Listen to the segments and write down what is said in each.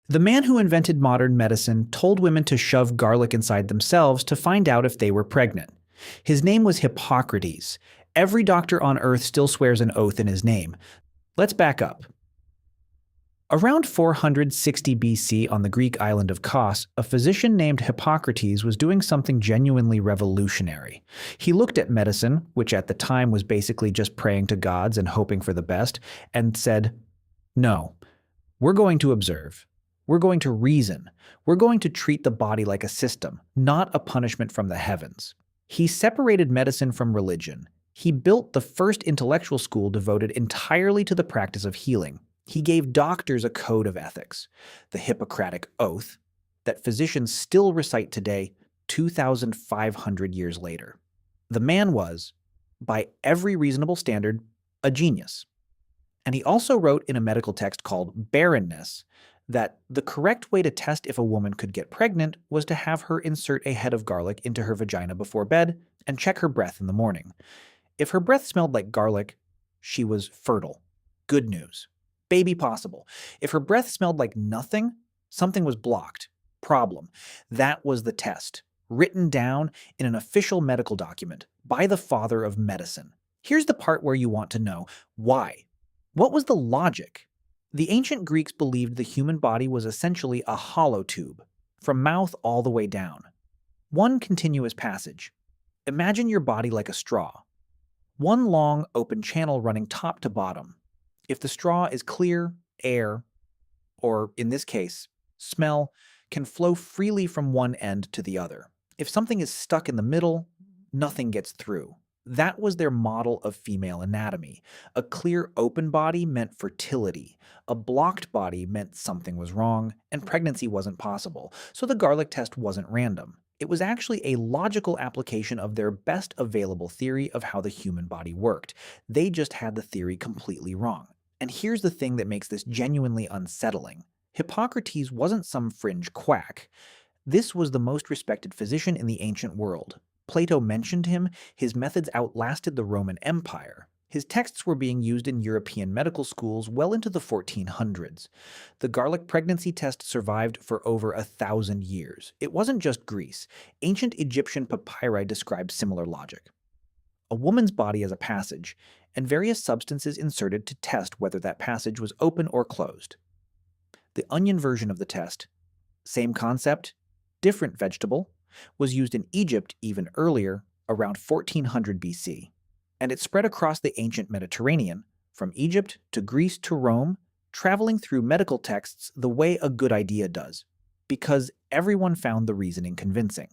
The man who invented modern medicine told women to shove garlic inside themselves to find out if they were pregnant. His name was Hippocrates. Every doctor on earth still swears an oath in his name. Let's back up. Around 460 BC on the Greek island of Kos, a physician named Hippocrates was doing something genuinely revolutionary. He looked at medicine, which at the time was basically just praying to gods and hoping for the best, and said, "No, we're going to observe. We're going to reason. We're going to treat the body like a system, not a punishment from the heavens." He separated medicine from religion. He built the first intellectual school devoted entirely to the practice of healing. He gave doctors a code of ethics, the Hippocratic Oath, that physicians still recite today, 2,500 years later. The man was, by every reasonable standard, a genius. And he also wrote in a medical text called Barrenness that the correct way to test if a woman could get pregnant was to have her insert a head of garlic into her vagina before bed and check her breath in the morning. If her breath smelled like garlic, she was fertile. Good news. Baby possible. If her breath smelled like nothing, something was blocked. Problem. That was the test, written down in an official medical document by the father of medicine. Here's the part where you want to know why. What was the logic? The ancient Greeks believed the human body was essentially a hollow tube, from mouth all the way down. One continuous passage. Imagine your body like a straw. One long, open channel running top to bottom. If the straw is clear, air, or in this case, smell, can flow freely from one end to the other. If something is stuck in the middle, nothing gets through. That was their model of female anatomy. A clear, open body meant fertility. A blocked body meant something was wrong, and pregnancy wasn't possible. So the garlic test wasn't random. It was actually a logical application of their best available theory of how the human body worked. They just had the theory completely wrong. And here's the thing that makes this genuinely unsettling. Hippocrates wasn't some fringe quack. This was the most respected physician in the ancient world. Plato mentioned him, his methods outlasted the Roman Empire. His texts were being used in European medical schools well into the 1400s. The garlic pregnancy test survived for over 1,000 years. It wasn't just Greece. Ancient Egyptian papyri describe similar logic. A woman's body as a passage, and various substances inserted to test whether that passage was open or closed. The onion version of the test, same concept, different vegetable, was used in Egypt even earlier, around 1400 BC. And it spread across the ancient Mediterranean, from Egypt to Greece to Rome, traveling through medical texts the way a good idea does, because everyone found the reasoning convincing.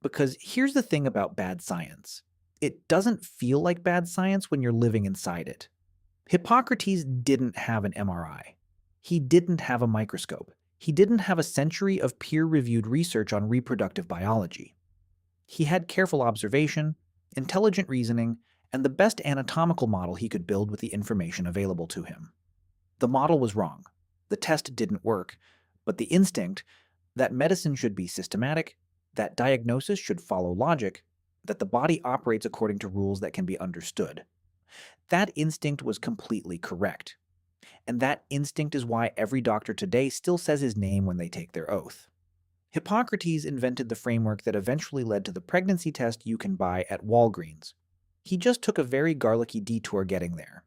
Because here's the thing about bad science. It doesn't feel like bad science when you're living inside it. Hippocrates didn't have an MRI. He didn't have a microscope. He didn't have a century of peer-reviewed research on reproductive biology. He had careful observation, intelligent reasoning, and the best anatomical model he could build with the information available to him. The model was wrong. The test didn't work, but the instinct that medicine should be systematic, that diagnosis should follow logic, that the body operates according to rules that can be understood. That instinct was completely correct. And that instinct is why every doctor today still says his name when they take their oath. Hippocrates invented the framework that eventually led to the pregnancy test you can buy at Walgreens. He just took a very garlicky detour getting there.